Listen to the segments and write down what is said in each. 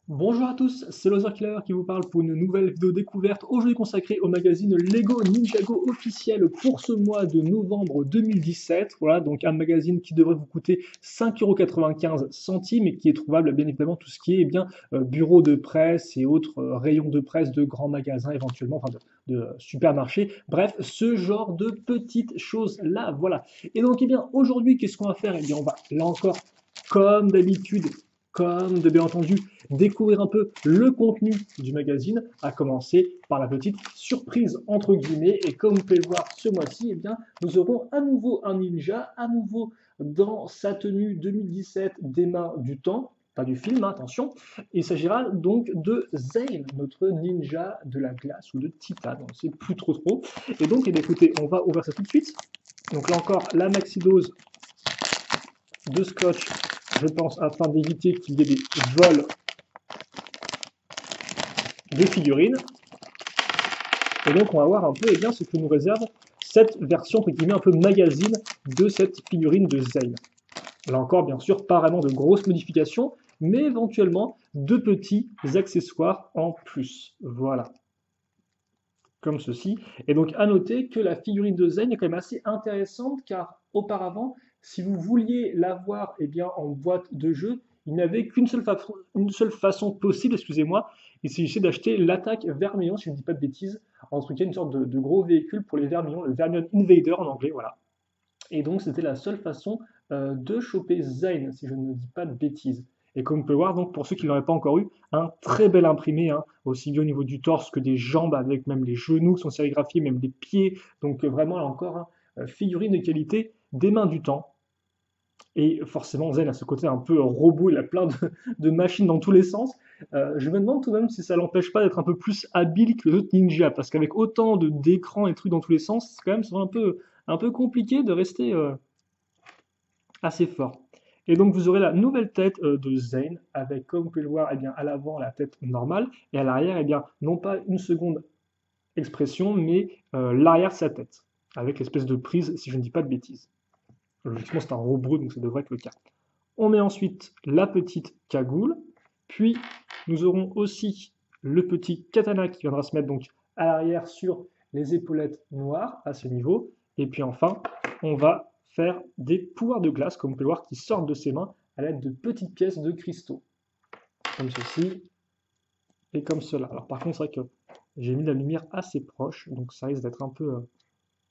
Bonjour à tous, c'est Lozer Killer qui vous parle pour une nouvelle vidéo découverte, aujourd'hui consacrée au magazine Lego Ninjago officiel pour ce mois de novembre 2017. Voilà, donc un magazine qui devrait vous coûter 5,95 € et qui est trouvable bien évidemment tout ce qui est bureau de presse et autres rayons de presse de grands magasins éventuellement, de supermarchés. Bref, ce genre de petites choses là, voilà. Et donc aujourd'hui qu'est-ce qu'on va faire? On va là encore comme d'habitude, comme de bien entendu, découvrir un peu le contenu du magazine, à commencer par la petite surprise entre guillemets. Et comme vous pouvez le voir ce mois-ci, nous aurons à nouveau un ninja, à nouveau dans sa tenue 2017 des mains du temps, pas du film, hein, attention. Il s'agira donc de Zane, notre ninja de la glace ou de titane, on ne sait plus trop. Et donc, écoutez, on va ouvrir ça tout de suite. Donc là encore, la maxi dose de scotch, je pense, afin d'éviter qu'il y ait des vols de figurines. Et donc, on va voir un peu ce que nous réserve cette version entre guillemets un peu magazine de cette figurine de Zane. Là encore, bien sûr, pas vraiment de grosses modifications, mais éventuellement de petits accessoires en plus. Voilà, comme ceci. Et donc, à noter que la figurine de Zane est quand même assez intéressante, car auparavant, si vous vouliez l'avoir en boîte de jeu, il n'y avait qu'une seule façon possible, excusez-moi, il s'agissait d'acheter l'attaque Vermillon, si je ne dis pas de bêtises, en tout cas une sorte de gros véhicule pour les Vermillons, le Vermillon Invader en anglais, voilà. Et donc c'était la seule façon de choper Zane, si je ne dis pas de bêtises. Et comme on peut voir, donc pour ceux qui ne l'auraient pas encore eu, un très bel imprimé, hein, aussi bien au niveau du torse que des jambes, avec même les genoux qui sont sérigraphiés, même les pieds. Donc vraiment là encore, hein, figurine de qualité des mains du temps. Et forcément, Zen a ce côté un peu robot, il a plein de machines dans tous les sens. Je me demande tout de même si ça l'empêche pas d'être un peu plus habile que les autres ninjas, parce qu'avec autant d'écrans et de trucs dans tous les sens, c'est quand même souvent un peu compliqué de rester assez fort. Et donc vous aurez la nouvelle tête de Zane, avec, comme vous pouvez le voir, à l'avant la tête normale, et à l'arrière, non pas une seconde expression, mais l'arrière de sa tête, avec l'espèce de prise, si je ne dis pas de bêtises. Logiquement, c'est un robot, donc ça devrait être le cas. On met ensuite la petite cagoule, puis nous aurons aussi le petit katana qui viendra se mettre donc à l'arrière sur les épaulettes noires à ce niveau. Et puis enfin, on va faire des pouvoirs de glace, comme vous pouvez le voir, qui sortent de ses mains à l'aide de petites pièces de cristaux, comme ceci et comme cela. Alors par contre, c'est vrai que j'ai mis la lumière assez proche, donc ça risque d'être un peu...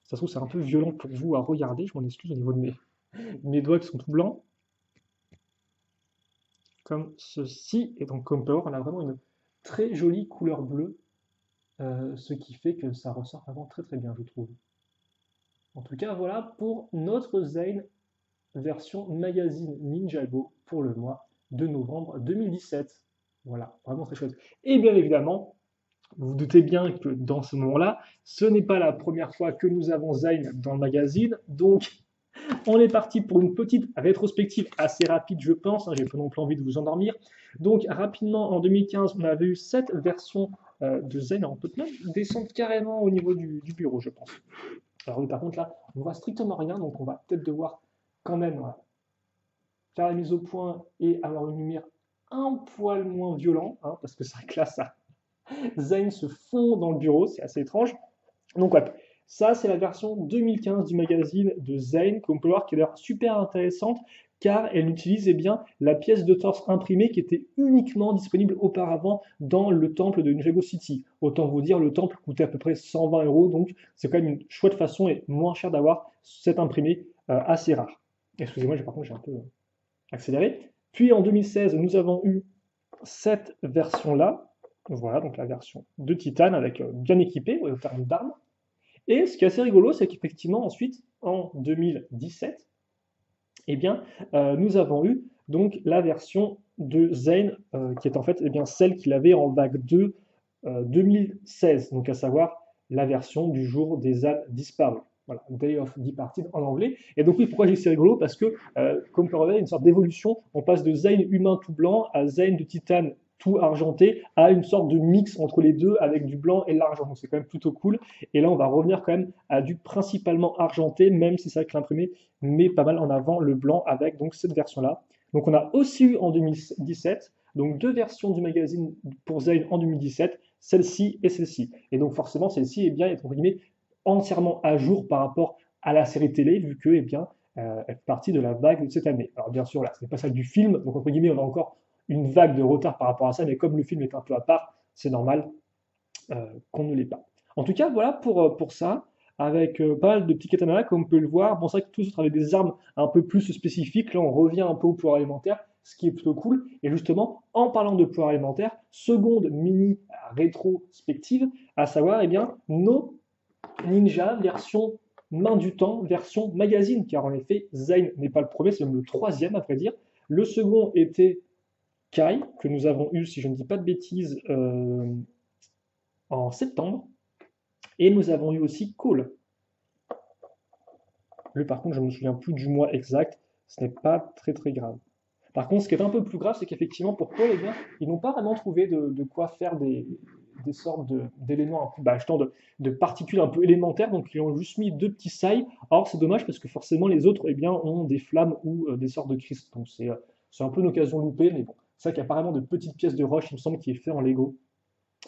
ça se trouve, c'est un peu violent pour vous à regarder, je m'en excuse au niveau de mes doigts qui sont tout blancs, comme ceci. Et donc, comme on peut voir, on a vraiment une très jolie couleur bleue, ce qui fait que ça ressort vraiment très bien, je trouve. En tout cas, voilà pour notre Zane version magazine Ninjago pour le mois de novembre 2017. Voilà, vraiment très chouette. Et bien évidemment, vous vous doutez bien que dans ce moment-là, ce n'est pas la première fois que nous avons Zane dans le magazine, donc on est parti pour une petite rétrospective assez rapide, je pense, hein, j'ai pas non plus envie de vous endormir. Donc rapidement, en 2015, on avait eu cette version de Zen. Alors, on peut même descendre carrément au niveau du bureau, je pense. Alors oui, par contre là, on voit strictement rien, donc on va peut-être devoir quand même faire la mise au point et avoir une lumière un poil moins violente, hein, parce que ça classe ça. Zen se fond dans le bureau, c'est assez étrange. Donc ouais, ça c'est la version 2015 du magazine de Zane, qu'on peut voir qui a l'air super intéressante, car elle utilise la pièce de torse imprimée qui était uniquement disponible auparavant dans le temple de Ninjago City. Autant vous dire, le temple coûtait à peu près 120 €, donc c'est quand même une chouette façon et moins cher d'avoir cet imprimé assez rare. Excusez-moi, par contre j'ai un peu accéléré. Puis en 2016, nous avons eu cette version-là, voilà, donc la version de Titane avec bien équipée au terme d'armes. Et ce qui est assez rigolo, c'est qu'effectivement, ensuite, en 2017, nous avons eu donc la version de Zane, qui est en fait celle qu'il avait en vague 2 2016, donc à savoir la version du jour des âmes disparues. Voilà, Day of Departed en anglais. Et donc oui, pourquoi j'ai dit c'est rigolo? Parce que, comme on peut regarder, une sorte d'évolution, on passe de Zane humain tout blanc à Zane de titane tout argenté, à une sorte de mix entre les deux avec du blanc et l'argent. Donc c'est quand même plutôt cool. Et là, on va revenir quand même à du principalement argenté, même si c'est vrai que l'imprimé met pas mal en avant le blanc avec donc cette version-là. Donc on a aussi eu en 2017 Donc deux versions du magazine pour Zane en 2017, celle-ci et celle-ci. Et donc forcément, celle-ci est bien, entre guillemets, entièrement à jour par rapport à la série télé, vu que, eh bien, elle fait partie de la vague de cette année. Alors bien sûr, là, ce n'est pas celle du film, donc entre guillemets, on a encore une vague de retard par rapport à ça, mais comme le film est un peu à part, c'est normal qu'on ne l'ait pas. En tout cas, voilà pour ça, avec pas mal de petits katanas, comme on peut le voir. Bon, c'est vrai que tous les autres avaient des armes un peu plus spécifiques. Là, on revient un peu au pouvoir alimentaire, ce qui est plutôt cool. Et justement, en parlant de pouvoir alimentaire, seconde mini rétrospective, à savoir, eh bien, nos ninjas version main du temps, version magazine, car en effet, Zane n'est pas le premier, c'est même le troisième, à vrai dire. Le second était Kai, que nous avons eu, si je ne dis pas de bêtises, en septembre. Et nous avons eu aussi Cole. Lui, par contre, je ne me souviens plus du mois exact. Ce n'est pas très très grave. Par contre, ce qui est un peu plus grave, c'est qu'effectivement, pour Cole, eh bien, ils n'ont pas vraiment trouvé de quoi faire des sortes d'éléments un peu, achetant de particules un peu élémentaires. Donc, ils ont juste mis deux petits sailles. Or, c'est dommage parce que forcément, les autres, eh bien, ont des flammes ou des sortes de cristaux. Donc, c'est un peu une occasion loupée. Mais bon, c'est vrai qu'il y a apparemment de petites pièces de roche, il me semble, qui est fait en Lego.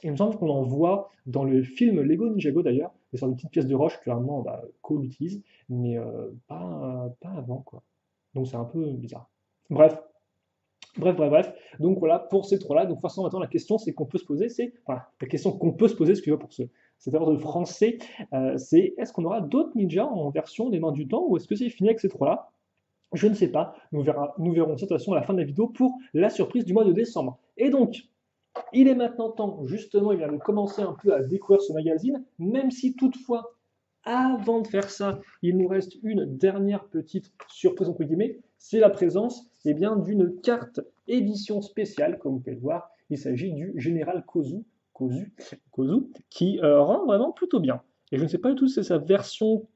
Il me semble qu'on en voit dans le film Lego Ninjago d'ailleurs, des sortes de petites pièces de roche que clairement Cole utilise, mais pas avant quoi. Donc c'est un peu bizarre. Bref, bref. Donc voilà pour ces trois-là. Donc forcément maintenant la question c'est qu'on peut se poser, c'est enfin la question qu'on peut se poser, excusez-moi pour cet erreur de français, c'est est-ce qu'on aura d'autres ninjas en version des mains du temps ou est-ce que c'est fini avec ces trois-là? Je ne sais pas. Nous verrons de toute façon à la fin de la vidéo pour la surprise du mois de décembre. Et donc il est maintenant temps, justement, de commencer un peu à découvrir ce magazine, même si toutefois, avant de faire ça, il nous reste une dernière petite surprise, entre guillemets, c'est la présence bien, d'une carte édition spéciale, comme vous pouvez le voir. Il s'agit du Général Kozu, qui rend vraiment plutôt bien. Et je ne sais pas du tout si c'est sa version.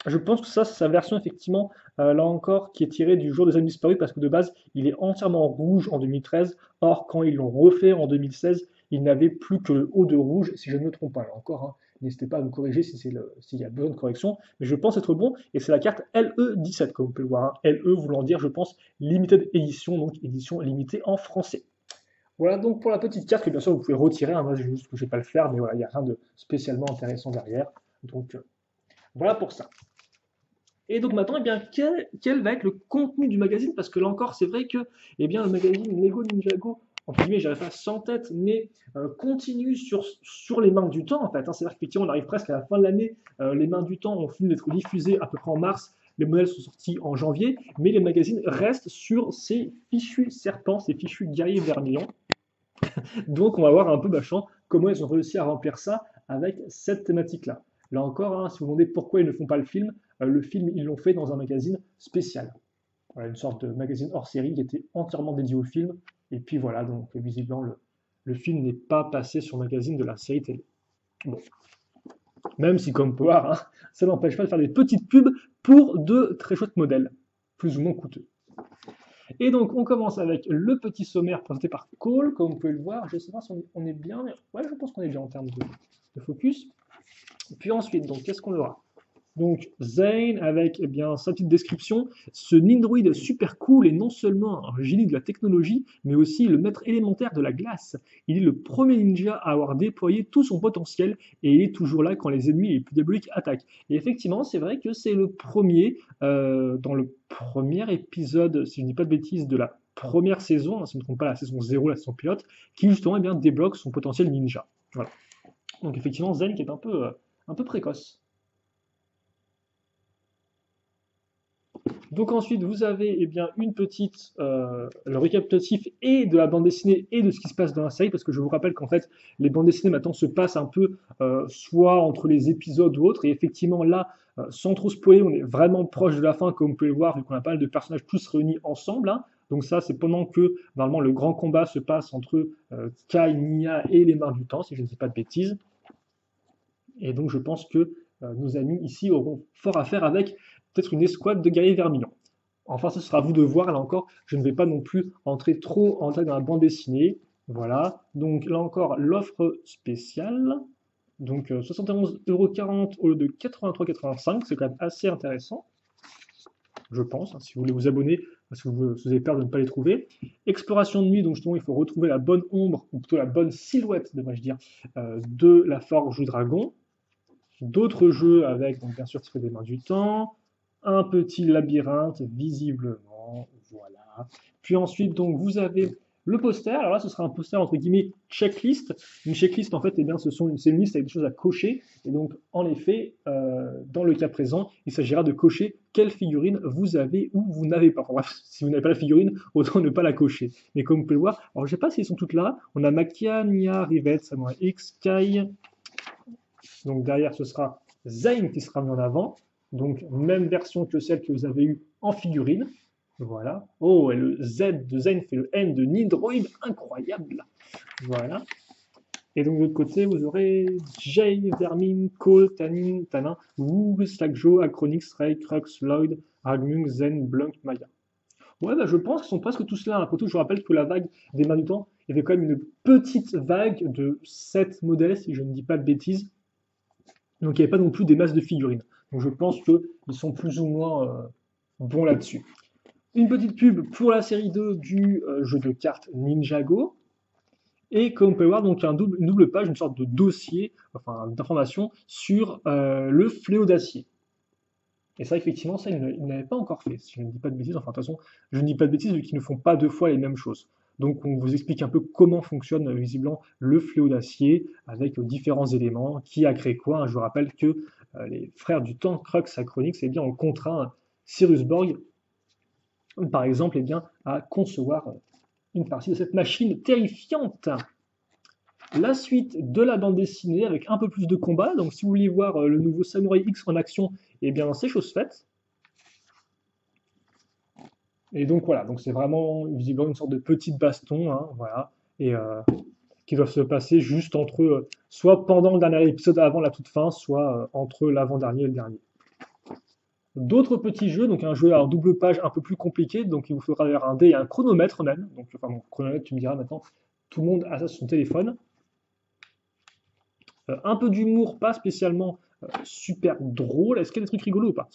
Je pense que ça, c'est sa version, effectivement, là encore, qui est tirée du jour des hommes disparus, parce que de base, il est entièrement rouge en 2013. Or, quand ils l'ont refait en 2016, il n'avait plus que le haut de rouge, si je ne me trompe pas. Là encore, hein, n'hésitez pas à me corriger s'il y a besoin de correction. Mais je pense être bon, et c'est la carte LE17, comme vous pouvez le voir. Hein. LE voulant dire, je pense, Limited Edition, donc édition limitée en français. Voilà donc pour la petite carte que bien sûr vous pouvez retirer. Hein, moi, juste que je ne vais pas le faire, mais voilà, il n'y a rien de spécialement intéressant derrière. Donc voilà pour ça. Et donc maintenant, eh bien, quel va être le contenu du magazine? Parce que là encore, c'est vrai que eh bien, le magazine Lego Ninjago, entre guillemets, j'avais pas sans tête, mais continue sur les mains du temps, en fait. Hein. C'est-à-dire qu'effectivement, on arrive presque à la fin de l'année. Les mains du temps ont fini d'être diffusées à peu près en mars. Les modèles sont sortis en janvier, mais les magazines restent sur ces fichus serpents, ces fichus guerriers vermillons. Donc, on va voir un peu, comment ils ont réussi à remplir ça avec cette thématique-là. Là encore, hein, si vous vous demandez pourquoi ils ne font pas le film, ils l'ont fait dans un magazine spécial. Voilà, une sorte de magazine hors série qui était entièrement dédié au film. Et puis voilà, donc visiblement, le film n'est pas passé sur le magazine de la série télé. Bon. Même si, comme peut voir, hein, ça n'empêche pas de faire des petites pubs pour de très chouettes modèles, plus ou moins coûteux. Et donc, on commence avec le petit sommaire présenté par Cole, comme vous pouvez le voir. Je ne sais pas si on est bien, mais ouais, je pense qu'on est bien en termes de focus. Puis ensuite, donc, qu'est-ce qu'on aura? Donc, Zane, avec eh bien, sa petite description, ce Nindroid super cool est non seulement un génie de la technologie, mais aussi le maître élémentaire de la glace. Il est le premier ninja à avoir déployé tout son potentiel, et il est toujours là quand les ennemis les plus diaboliques attaquent. Et effectivement, c'est vrai que c'est le premier, dans le premier épisode, si je ne dis pas de bêtises, de la première saison, hein, si je ne me trompe pas, la saison 0, la saison pilote, qui justement eh bien, débloque son potentiel ninja. Voilà. Donc effectivement, Zane qui est un peu précoce. Donc ensuite, vous avez eh bien, une petite, le récapitulatif et de la bande dessinée et de ce qui se passe dans la série, parce que je vous rappelle qu'en fait, les bandes dessinées maintenant se passent un peu soit entre les épisodes ou autres, et effectivement là, sans trop spoiler, on est vraiment proche de la fin, comme vous pouvez le voir, vu qu'on a pas mal de personnages tous réunis ensemble. Hein. Donc ça, c'est pendant que, normalement, le grand combat se passe entre Kai, Nya et les Mains du Temps, si je ne dis pas de bêtises. Et donc je pense que nos amis ici auront fort à faire avec peut-être une escouade de guerriers vermillons. Enfin, ce sera à vous de voir, là encore, je ne vais pas non plus entrer trop en détail dans la bande dessinée. Voilà, donc là encore, l'offre spéciale. Donc 71,40 € au lieu de 83,85 €, c'est quand même assez intéressant. je pense, hein, si vous voulez vous abonner, parce que vous avez peur de ne pas les trouver. Exploration de nuit, donc justement, il faut retrouver la bonne ombre, ou plutôt la bonne silhouette, devrais-je dire, de la Forge du Dragon. D'autres jeux avec, donc bien sûr, Secret des Mains du Temps, un petit labyrinthe, visiblement, voilà. Puis ensuite, donc, vous avez le poster. Alors là, ce sera un poster entre guillemets checklist. Une checklist, en fait, eh bien, c'est une liste avec des choses à cocher. Et donc, en effet, dans le cas présent, il s'agira de cocher quelle figurine vous avez ou vous n'avez pas. Enfin, bref, si vous n'avez pas la figurine, autant ne pas la cocher. Mais comme vous pouvez le voir, alors je ne sais pas si elles sont toutes là. On a Makia, Nia, Rivet, Samurai X, Kai. Donc derrière, ce sera Zayn qui sera mis en avant. Donc même version que celle que vous avez eue en figurine. Voilà. Oh, et le Z de Zayn fait le N de Nidroid. Incroyable. Voilà. Et donc de l'autre côté, vous aurez Jay, Vermin, Cole, Tanin, Tanin, Wu, Slagjo, Acronix, Ray, Crux, Lloyd, Ragmung, Zen, Blunk, Maya. Ouais, bah, je pense qu'ils sont presque tous là. Après tout, je rappelle que la vague des mains du temps, il y avait quand même une petite vague de 7 modèles, si je ne dis pas de bêtises. Donc il n'y avait pas non plus des masses de figurines. Donc je pense qu'ils sont plus ou moins bons là-dessus. Une petite pub pour la série 2 du jeu de cartes Ninjago. Et comme on peut voir, donc une double page, une sorte de dossier, enfin d'information sur le fléau d'acier. Et ça, effectivement, ça, ils n'avaient pas encore fait, si je ne dis pas de bêtises. Enfin, de toute façon, je ne dis pas de bêtises vu qu'ils ne font pas deux fois les mêmes choses. Donc, on vous explique un peu comment fonctionne visiblement le fléau d'acier avec différents éléments, qui a créé quoi. Je vous rappelle que les frères du temps, Crux et Chronix, eh bien, ont contraint Cyrus Borg, par exemple, eh bien, à concevoir une partie de cette machine terrifiante. La suite de la bande dessinée avec un peu plus de combat. Donc, si vous voulez voir le nouveau Samurai X en action, eh bien, c'est chose faite. Et donc voilà, donc c'est vraiment visiblement une sorte de petite baston, hein, voilà, et qui doivent se passer juste entre soit pendant le dernier épisode avant la toute fin, soit entre l'avant-dernier et le dernier. D'autres petits jeux, donc un jeu à double page un peu plus compliqué, donc il vous faudra faire un dé et un chronomètre même. Donc, enfin, bon, chronomètre, tu me diras maintenant, tout le monde a ça sur son téléphone. Un peu d'humour, pas spécialement super drôle. Est-ce qu'il y a des trucs rigolos ou pas?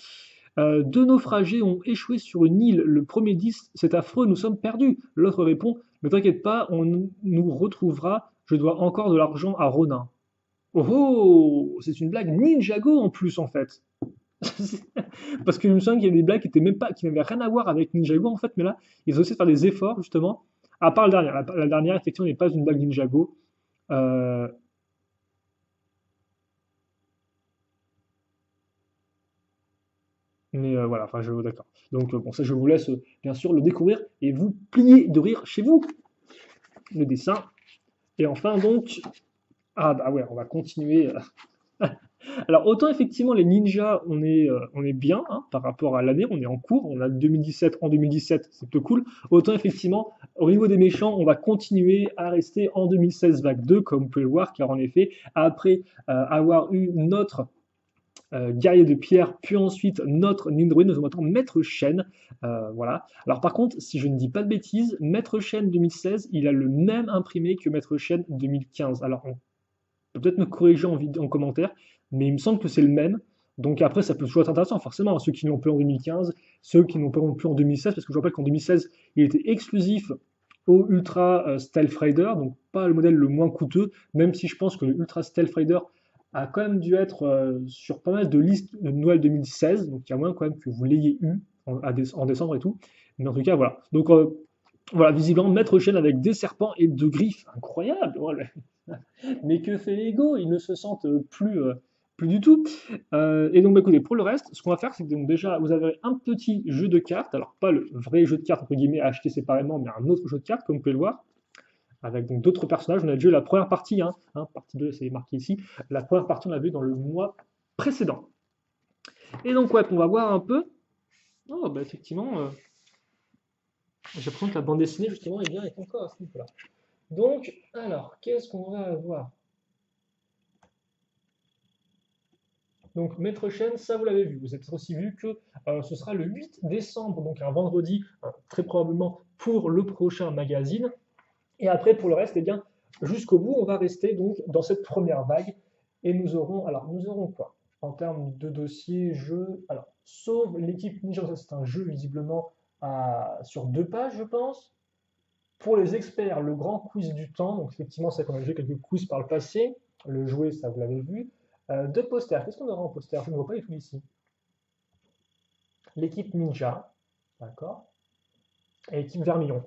Deux naufragés ont échoué sur une île. Le premier dit c'est affreux, nous sommes perdus. L'autre répond ne t'inquiète pas, on nous retrouvera. Je dois encore de l'argent à Ronin. Oh oh, c'est une blague Ninjago en plus en fait. Parce que je me souviens qu'il y a des blagues qui étaient même pas, qui n'avaient rien à voir avec Ninjago en fait, mais là ils ont essayé de faire des efforts justement. À part la dernière, la dernière effectivement n'est pas une blague Ninjago. Euh, Mais voilà, enfin, d'accord. Donc, bon, ça, je vous laisse bien sûr le découvrir et vous plier de rire chez vous. Le dessin. Et enfin, donc, ah bah ouais, on va continuer. Alors, autant effectivement, les ninjas, on est bien hein, par rapport à l'année, on est en cours, on a 2017 en 2017, c'est plutôt cool. Autant effectivement, au niveau des méchants, on va continuer à rester en 2016 vague 2, comme vous pouvez le voir, car en effet, après avoir eu notre guerrier de pierre, puis ensuite notre Nindroid, nous avons maintenant Maître Shen. Voilà. Alors par contre, si je ne dis pas de bêtises, Maître Shen 2016, il a le même imprimé que Maître Shen 2015. Alors on peut peut-être me corriger en commentaire, mais il me semble que c'est le même. Donc après, ça peut toujours être intéressant, forcément, hein, ceux qui n'ont plus en 2015, ceux qui n'ont pas non plus en 2016, parce que je rappelle qu'en 2016, il était exclusif au Ultra Stealth Rider, donc pas le modèle le moins coûteux, même si je pense que le Ultra Stealth Rider a quand même dû être sur pas mal de listes de Noël 2016, donc il y a moyen quand même que vous l'ayez eu en décembre et tout. Mais en tout cas, voilà. Donc voilà, visiblement, Maître Shen avec des serpents et de griffes, incroyable. Voilà. Mais que fait Lego? Ils ne se sentent plus du tout. Et donc, bah, écoutez, pour le reste, ce qu'on va faire, c'est que donc, déjà, vous avez un petit jeu de cartes, alors pas le vrai jeu de cartes, entre guillemets, à acheter séparément, mais un autre jeu de cartes, comme vous pouvez le voir, avec donc d'autres personnages. On a déjà eu la première partie, partie 2, c'est marqué ici. La première partie, on l'a vu dans le mois précédent. Et donc, ouais, on va voir un peu. Oh, bah, effectivement, j'ai l'impression que la bande dessinée, justement, est encore à ce niveau-là. Donc, alors, qu'est-ce qu'on va avoir? Donc, Maître Shen, ça vous l'avez vu. Vous êtes aussi vu que ce sera le 8 décembre, donc un vendredi, très probablement pour le prochain magazine. Et après, pour le reste, eh bien, jusqu'au bout, on va rester donc dans cette première vague. Et nous aurons quoi? En termes de dossier, jeu, alors, sauf l'équipe Ninja, ça c'est un jeu visiblement sur 2 pages, je pense. Pour les experts, le grand quiz du temps, donc effectivement, c'est qu'on a joué quelques quiz par le passé. Le jouet, ça vous l'avez vu. 2 posters, qu'est-ce qu'on aura en poster? Je ne vois pas du tout ici. L'équipe Ninja, d'accord, et l'équipe Vermillon.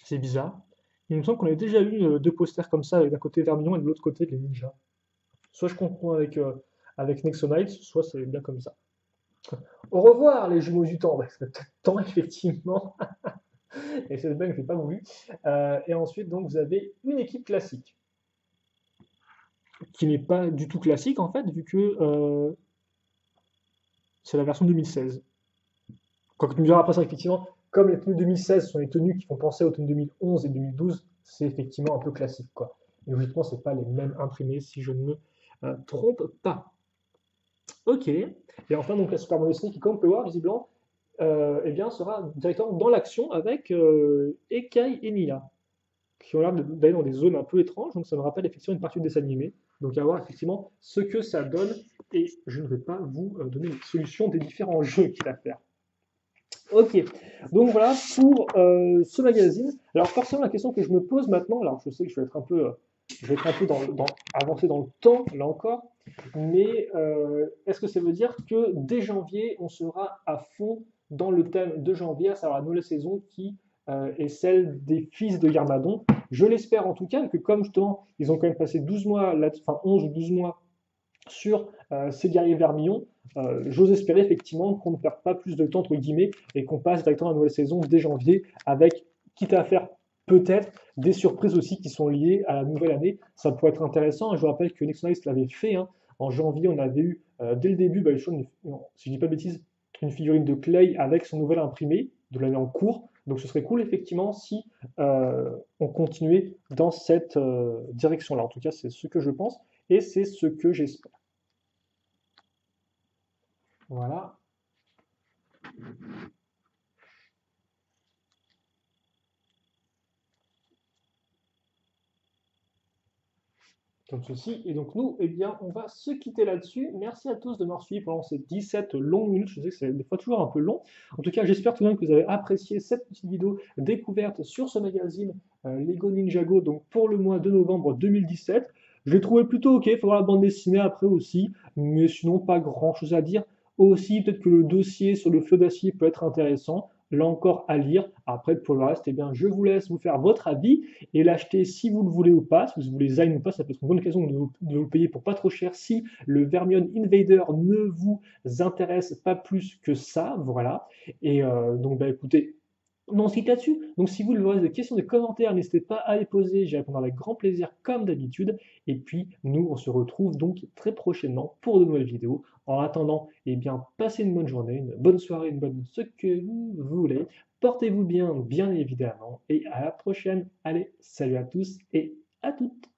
C'est bizarre. Il me semble qu'on a déjà eu 2 posters comme ça, avec d'un côté Vermillon et de l'autre côté les ninjas. Soit je confonds avec Nexonites, soit c'est bien comme ça. Au revoir les jumeaux du temps. Bah, ça fait peut-être temps, effectivement. Et cette blague, je n'ai pas voulu. Et ensuite, donc, vous avez une équipe classique, qui n'est pas du tout classique, en fait, vu que c'est la version 2016. Quand tu me diras après ça, effectivement, comme les tenues 2016 sont les tenues qui font penser aux tenues 2011 et 2012, c'est effectivement un peu classique, quoi. Et logiquement, c'est pas les mêmes imprimés, si je ne me trompe pas. Ok. Et enfin, donc, la Super Mario Sonic, qui, comme on peut le voir, visiblement, eh bien, sera directement dans l'action avec Ekai et Mila, qui ont l'air d'aller dans des zones un peu étranges, donc ça me rappelle effectivement une partie de dessin animé. Donc à voir effectivement ce que ça donne, et je ne vais pas vous donner une solution des différents jeux qu'il y a à faire. Ok, donc voilà pour ce magazine. Alors forcément la question que je me pose maintenant, alors je sais que je vais être un peu, avancé dans le temps là encore, mais est-ce que ça veut dire que dès janvier on sera à fond dans le thème de janvier, à savoir la nouvelle saison qui est celle des fils de Garmadon? Je l'espère en tout cas, que comme justement ils ont quand même passé 12 mois, enfin 11 ou 12 mois sur ces guerriers vermillons, j'ose espérer effectivement qu'on ne perd pas plus de temps, entre guillemets, et qu'on passe directement à la nouvelle saison dès janvier, avec, quitte à faire peut-être des surprises aussi qui sont liées à la nouvelle année. Ça pourrait être intéressant. Je vous rappelle que Nexon Ice l'avait fait, hein. En janvier, on avait eu, dès le début, bah, si je dis pas de bêtises, une figurine de Clay avec son nouvel imprimé de l'année en cours. Donc ce serait cool effectivement si on continuait dans cette direction-là. En tout cas, c'est ce que je pense et c'est ce que j'espère. Voilà. Comme ceci. Et donc nous, eh bien, on va se quitter là-dessus. Merci à tous de m'avoir suivi pendant ces 17 longues minutes. Je sais que c'est des fois toujours un peu long. En tout cas, j'espère tout de même que vous avez apprécié cette petite vidéo découverte sur ce magazine Lego Ninjago, donc pour le mois de novembre 2017. Je l'ai trouvé plutôt ok. Il faut voir la bande dessinée après aussi, mais sinon pas grand-chose à dire. Aussi, peut-être que le dossier sur le feu d'acier peut être intéressant. Là encore à lire. Après, pour le reste, eh bien, je vous laisse vous faire votre avis et l'acheter si vous le voulez ou pas, si vous voulez Zine ou pas, ça peut être une bonne occasion de vous le payer pour pas trop cher si le Vermion Invader ne vous intéresse pas plus que ça, voilà. Et donc bah écoutez, on se quitte là-dessus. Donc si vous avez des questions, des commentaires, n'hésitez pas à les poser, j'y répondrai avec grand plaisir comme d'habitude. Et puis nous, on se retrouve donc très prochainement pour de nouvelles vidéos. En attendant, eh bien, passez une bonne journée, une bonne soirée, une bonne ce que vous voulez. Portez-vous bien, bien évidemment, et à la prochaine. Allez, salut à tous et à toutes.